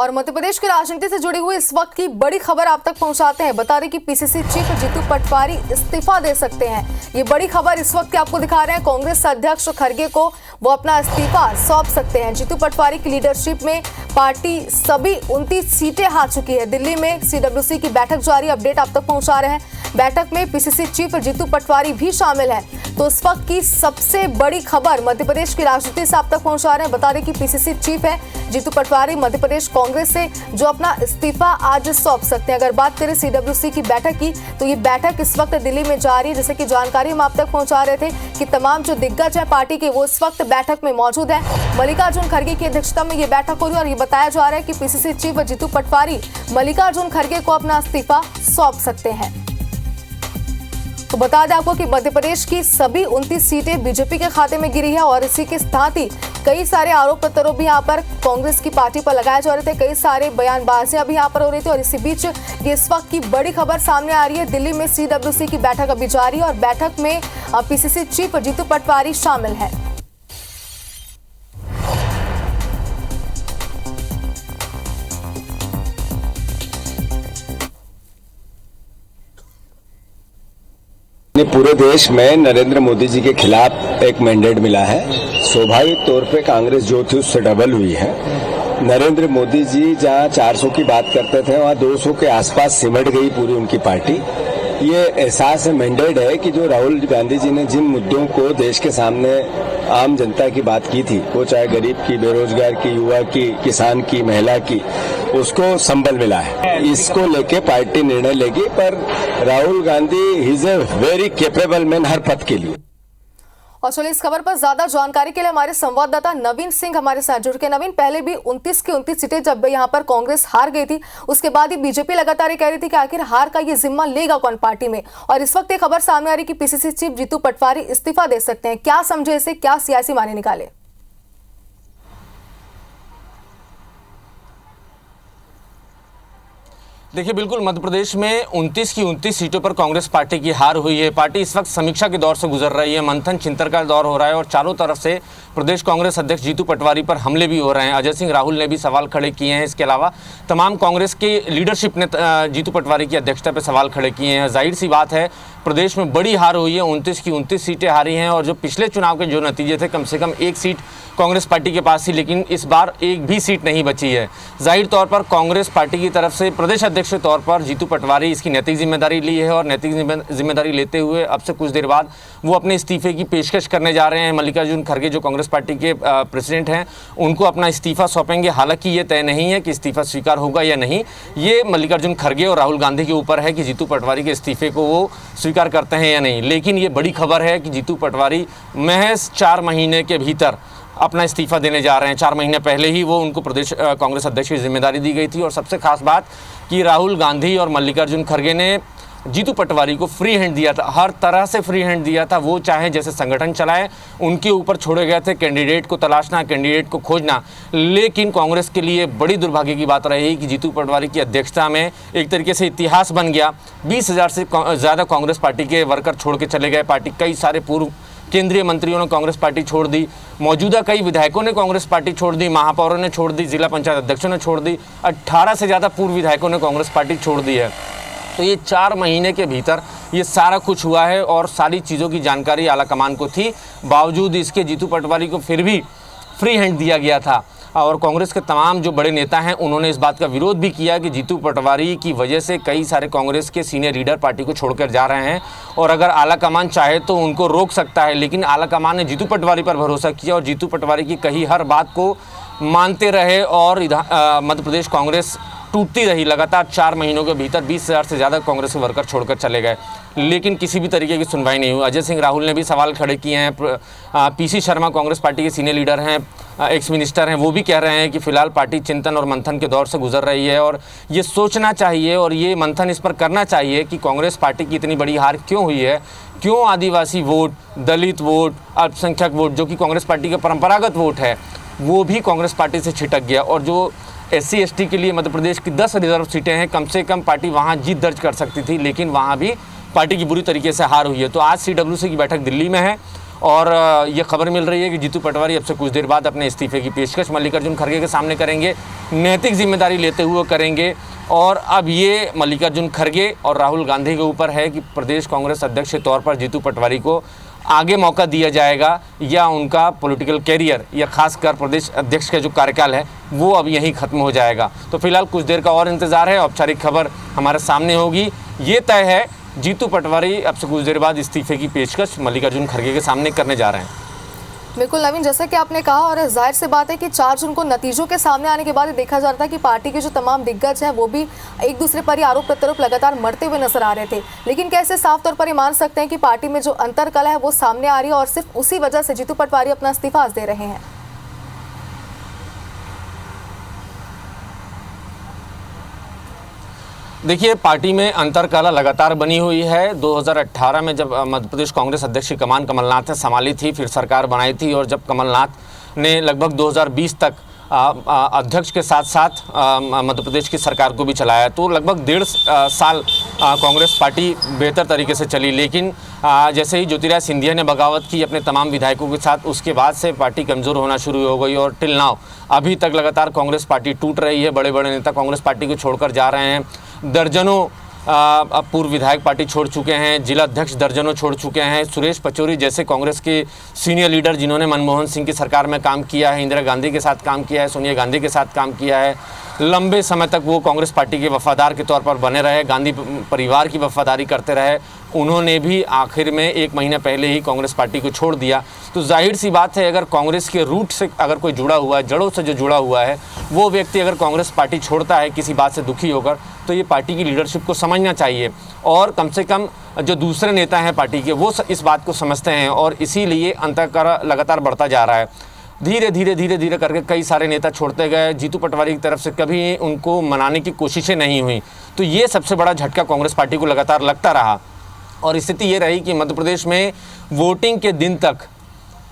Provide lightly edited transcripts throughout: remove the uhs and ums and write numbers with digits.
और मध्य प्रदेश की राजनीति से जुड़ी हुई इस वक्त की बड़ी खबर आप तक पहुंचाते हैं। बता दें कि पीसीसी चीफ जीतू पटवारी इस्तीफा दे सकते हैं। ये बड़ी खबर इस वक्त आपको दिखा रहे हैं। कांग्रेस अध्यक्ष खड़गे को वो अपना इस्तीफा सौंप सकते हैं। जीतू पटवारी की लीडरशिप में पार्टी सभी 29 सीटें हार चुकी है। दिल्ली में सीडब्ल्यूसी की बैठक जारी, अपडेट आप तक पहुंचा रहे हैं। बैठक में पीसीसी चीफ जीतू पटवारी भी शामिल हैं। तो इस वक्त की सबसे बड़ी खबर मध्य प्रदेश की राजनीति से आप तक पहुंचा रहे हैं। बता दें कि पीसीसी चीफ है जीतू पटवारी, मध्य प्रदेश कांग्रेस से जो अपना इस्तीफा आज सौंप सकते हैं। अगर बात करें सीडब्ल्यूसी की बैठक की, तो ये बैठक इस वक्त दिल्ली में जारी है। जैसे कि जानकारी हम आप तक पहुंचा रहे थे कि तमाम जो दिग्गज है पार्टी के वो इस वक्त बैठक में मौजूद है। मल्लिकार्जुन खड़गे की अध्यक्षता में ये बैठक हो रही है और ये बताया जा रहा है कि पीसीसी चीफ जीतू पटवारी मल्लिकार्जुन खड़गे को अपना इस्तीफा सौंप सकते हैं। तो बता दें आपको कि मध्य प्रदेश की सभी 29 सीटें बीजेपी के खाते में गिरी है और इसी के साथ ही कई सारे आरोप प्रत्यारोप भी यहाँ पर कांग्रेस की पार्टी पर लगाए जा रहे थे। कई सारे बयानबाजियां भी यहाँ पर हो रही थी और इसी बीच ये इस वक्त की बड़ी खबर सामने आ रही है। दिल्ली में सीडब्ल्यूसी की बैठक अभी जारी है और बैठक में पीसीसी चीफ जीतू पटवारी शामिल है। पूरे देश में नरेंद्र मोदी जी के खिलाफ एक मैंडेट मिला है। स्वाभाविक तौर पे कांग्रेस जो थी उससे डबल हुई है। नरेंद्र मोदी जी जहां 400 की बात करते थे वहां 200 के आसपास सिमट गई पूरी उनकी पार्टी। ये एहसास मैंडेट है कि जो राहुल गांधी जी ने जिन मुद्दों को देश के सामने आम जनता की बात की थी, वो चाहे गरीब की, बेरोजगार की, युवा की, किसान की, महिला की, उसको संबल मिला है। इसको लेके पार्टी निर्णय लेगी, पर Rahul Gandhi is a very capable man हर पद के लिए। और चलिए इस खबर पर ज्यादा जानकारी के लिए हमारे संवाददाता नवीन सिंह हमारे साथ जुड़ के। नवीन, पहले भी 29 की 29 सीटें जब यहाँ पर कांग्रेस हार गई थी, उसके बाद ही बीजेपी लगातार कह रही थी कि आखिर हार का ये जिम्मा लेगा कौन पार्टी में। और इस वक्त ये खबर सामने आ रही कि पीसीसी चीफ जीतू पटवारी इस्तीफा दे सकते हैं। क्या समझे इसे, क्या सियासी मायने निकाले? देखिए, बिल्कुल मध्य प्रदेश में 29 की 29 सीटों पर कांग्रेस पार्टी की हार हुई है। पार्टी इस वक्त समीक्षा के दौर से गुजर रही है, मंथन चिंतन का दौर हो रहा है और चारों तरफ से प्रदेश कांग्रेस अध्यक्ष जीतू पटवारी पर हमले भी हो रहे हैं। अजय सिंह राहुल ने भी सवाल खड़े किए हैं। इसके अलावा तमाम कांग्रेस की लीडरशिप ने जीतू पटवारी की अध्यक्षता पर सवाल खड़े किए हैं। जाहिर सी बात है, प्रदेश में बड़ी हार हुई है। 29 की 29 सीटें हारी हैं और जो पिछले चुनाव के जो नतीजे थे, कम से कम एक सीट कांग्रेस पार्टी के पास थी, लेकिन इस बार एक भी सीट नहीं बची है। जाहिर तौर पर कांग्रेस पार्टी की तरफ से प्रदेश अध्यक्ष के तौर पर जीतू पटवारी इसकी नैतिक जिम्मेदारी ली है और नैतिक जिम्मेदारी लेते हुए अब से कुछ देर बाद वो अपने इस्तीफे की पेशकश करने जा रहे हैं। मल्लिकार्जुन खड़गे जो कांग्रेस पार्टी के प्रेसिडेंट हैं, उनको अपना इस्तीफा सौंपेंगे। हालांकि ये तय नहीं है कि इस्तीफा स्वीकार होगा या नहीं। ये मल्लिकार्जुन खड़गे और राहुल गांधी के ऊपर है कि जीतू पटवारी के इस्तीफे को वो स्वीकार करते हैं या नहीं। लेकिन ये बड़ी खबर है कि जीतू पटवारी महज 4 महीने के भीतर अपना इस्तीफा देने जा रहे हैं। 4 महीने पहले ही वो उनको प्रदेश कांग्रेस अध्यक्ष की जिम्मेदारी दी गई थी और सबसे खास बात कि राहुल गांधी और मल्लिकार्जुन खड़गे ने जीतू पटवारी को फ्री हैंड दिया था, हर तरह से फ्री हैंड दिया था। वो चाहे जैसे संगठन चलाए, उनके ऊपर छोड़े गए थे कैंडिडेट को तलाशना, कैंडिडेट को खोजना। लेकिन कांग्रेस के लिए बड़ी दुर्भाग्य की बात रही कि जीतू पटवारी की अध्यक्षता में एक तरीके से इतिहास बन गया। 20,000 से ज़्यादा कांग्रेस पार्टी के वर्कर छोड़ के चले गए पार्टी। कई सारे पूर्व केंद्रीय मंत्रियों ने कांग्रेस पार्टी छोड़ दी, मौजूदा कई विधायकों ने कांग्रेस पार्टी छोड़ दी, महापौरों ने छोड़ दी, जिला पंचायत अध्यक्षों ने छोड़ दी, 18 से ज़्यादा पूर्व विधायकों ने कांग्रेस पार्टी छोड़ दी है। तो ये 4 महीने के भीतर ये सारा कुछ हुआ है और सारी चीज़ों की जानकारी आलाकमान को थी। बावजूद इसके जीतू पटवारी को फिर भी फ्री हैंड दिया गया था और कांग्रेस के तमाम जो बड़े नेता हैं उन्होंने इस बात का विरोध भी किया कि जीतू पटवारी की वजह से कई सारे कांग्रेस के सीनियर लीडर पार्टी को छोड़कर जा रहे हैं और अगर आलाकमान चाहे तो उनको रोक सकता है। लेकिन आलाकमान ने जीतू पटवारी पर भरोसा किया और जीतू पटवारी की कही हर बात को मानते रहे और मध्य प्रदेश कांग्रेस टूटती रही। लगातार 4 महीनों के भीतर 20,000 से ज़्यादा कांग्रेस के वर्कर छोड़कर चले गए, लेकिन किसी भी तरीके की सुनवाई नहीं हुई। अजय सिंह राहुल ने भी सवाल खड़े किए हैं। पीसी शर्मा कांग्रेस पार्टी के सीनियर लीडर हैं, एक्स मिनिस्टर हैं, वो भी कह रहे हैं कि फिलहाल पार्टी चिंतन और मंथन के दौर से गुजर रही है और ये सोचना चाहिए और ये मंथन इस पर करना चाहिए कि कांग्रेस पार्टी की इतनी बड़ी हार क्यों हुई है, क्यों आदिवासी वोट, दलित वोट, अल्पसंख्यक वोट जो कि कांग्रेस पार्टी का परंपरागत वोट है, वो भी कांग्रेस पार्टी से छिटक गया। और जो SC ST के लिए मध्य प्रदेश की 10 रिजर्व सीटें हैं, कम से कम पार्टी वहाँ जीत दर्ज कर सकती थी, लेकिन वहाँ भी पार्टी की बुरी तरीके से हार हुई है। तो आज CWC की बैठक दिल्ली में है और ये खबर मिल रही है कि जीतू पटवारी अब से कुछ देर बाद अपने इस्तीफे की पेशकश मल्लिकार्जुन खड़गे के सामने करेंगे, नैतिक जिम्मेदारी लेते हुए करेंगे। और अब ये मल्लिकार्जुन खड़गे और राहुल गांधी के ऊपर है कि प्रदेश कांग्रेस अध्यक्ष के तौर पर जीतू पटवारी को आगे मौका दिया जाएगा या उनका पॉलिटिकल कैरियर या खासकर प्रदेश अध्यक्ष का जो कार्यकाल है वो अब यहीं ख़त्म हो जाएगा। तो फिलहाल कुछ देर का और इंतज़ार है, औपचारिक खबर हमारे सामने होगी। ये तय है जीतू पटवारी अब से कुछ देर बाद इस्तीफे की पेशकश मल्लिकार्जुन खड़गे के सामने करने जा रहे हैं। बिल्कुल नवीन, जैसा कि आपने कहा, और जाहिर सी बात है कि 4 जून को नतीजों के सामने आने के बाद ये देखा जा रहा था कि पार्टी के जो तमाम दिग्गज हैं वो भी एक दूसरे पर ही आरोप प्रत्यारोप लगातार मरते हुए नजर आ रहे थे। लेकिन कैसे साफ तौर पर ये मान सकते हैं कि पार्टी में जो अंतर्कलह है वो सामने आ रही है और सिर्फ उसी वजह से जीतू पटवारी अपना इस्तीफा दे रहे हैं? देखिए, पार्टी में अंतर्कलह लगातार बनी हुई है। 2018 में जब मध्य प्रदेश कांग्रेस अध्यक्ष की कमान कमलनाथ ने संभाली थी, फिर सरकार बनाई थी, और जब कमलनाथ ने लगभग 2020 तक अध्यक्ष के साथ साथ मध्य प्रदेश की सरकार को भी चलाया, तो लगभग 1.5 साल कांग्रेस पार्टी बेहतर तरीके से चली। लेकिन जैसे ही ज्योतिरादित्य सिंधिया ने बगावत की अपने तमाम विधायकों के साथ, उसके बाद से पार्टी कमज़ोर होना शुरू हो गई और टिल नाउ अभी तक लगातार कांग्रेस पार्टी टूट रही है। बड़े बड़े नेता कांग्रेस पार्टी को छोड़कर जा रहे हैं। दर्जनों पूर्व विधायक पार्टी छोड़ चुके हैं, जिला अध्यक्ष दर्जनों छोड़ चुके हैं। सुरेश पचौरी जैसे कांग्रेस के सीनियर लीडर जिन्होंने मनमोहन सिंह की सरकार में काम किया है, इंदिरा गांधी के साथ काम किया है, सोनिया गांधी के साथ काम किया है, लंबे समय तक वो कांग्रेस पार्टी के वफादार के तौर पर बने रहे, गांधी परिवार की वफादारी करते रहे, उन्होंने भी आखिर में 1 महीना पहले ही कांग्रेस पार्टी को छोड़ दिया। तो जाहिर सी बात है, अगर कांग्रेस के रूट से अगर कोई जुड़ा हुआ है, जड़ों से जो जुड़ा हुआ है, वो व्यक्ति अगर कांग्रेस पार्टी छोड़ता है किसी बात से दुखी होकर, तो ये पार्टी की लीडरशिप को समझना चाहिए। और कम से कम जो दूसरे नेता हैं पार्टी के, वो इस बात को समझते हैं और इसीलिए अंतर्कलह लगातार बढ़ता जा रहा है। धीरे धीरे करके कई सारे नेता छोड़ते गए। जीतू पटवारी की तरफ से कभी उनको मनाने की कोशिशें नहीं हुई। तो ये सबसे बड़ा झटका कांग्रेस पार्टी को लगातार लगता रहा और स्थिति ये रही कि मध्य प्रदेश में वोटिंग के दिन तक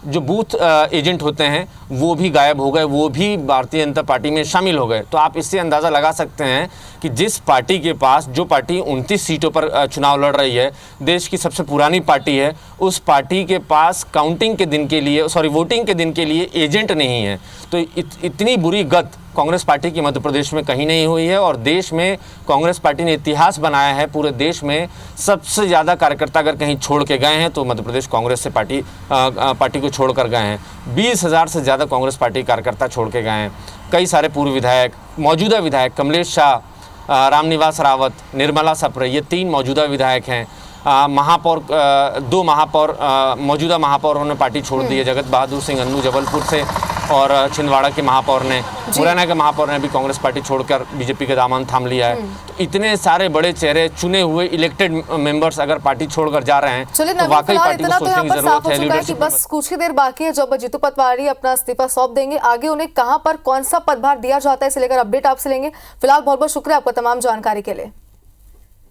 जो बूथ एजेंट होते हैं वो भी गायब हो गए, वो भी भारतीय जनता पार्टी में शामिल हो गए। तो आप इससे अंदाज़ा लगा सकते हैं कि जिस पार्टी के पास, जो पार्टी 29 सीटों पर चुनाव लड़ रही है, देश की सबसे पुरानी पार्टी है, उस पार्टी के पास वोटिंग के दिन के लिए एजेंट नहीं है। तो इतनी बुरी गत कांग्रेस पार्टी की मध्य प्रदेश में कहीं नहीं हुई है और देश में कांग्रेस पार्टी ने इतिहास बनाया है। पूरे देश में सबसे ज़्यादा कार्यकर्ता अगर कहीं छोड़ के गए हैं तो मध्य प्रदेश कांग्रेस से पार्टी को छोड़कर गए हैं। 20,000 से ज़्यादा कांग्रेस पार्टी कार्यकर्ता छोड़ के गए हैं। कई सारे पूर्व विधायक, मौजूदा विधायक कमलेश शाह, रामनिवास रावत, निर्मला सप्रे, ये 3 मौजूदा विधायक हैं। महापौर, 2 महापौर, मौजूदा महापौरों ने पार्टी छोड़ दी है। जगत बहादुर सिंह अन्नू जबलपुर से और छिंदवाड़ा के महापौर ने, मुरैना के महापौर ने भी कांग्रेस पार्टी छोड़कर बीजेपी का दामन थाम लिया है। तो इतने सारे बड़े चेहरे, चुने हुए इलेक्टेड मेंबर्स अगर पार्टी छोड़कर जा रहे हैं तो वाकई पार्टी को सोचने की जरूरत है। लीडरशिप बस कुछ ही देर बाकी है जब जीतू पटवारी अपना इस्तीफा सौंप देंगे। आगे उन्हें कहां पर कौन सा पदभार दिया जाता है, इसे लेकर अपडेट आपसे लेंगे। फिलहाल बहुत बहुत शुक्रिया आपका तमाम जानकारी के लिए।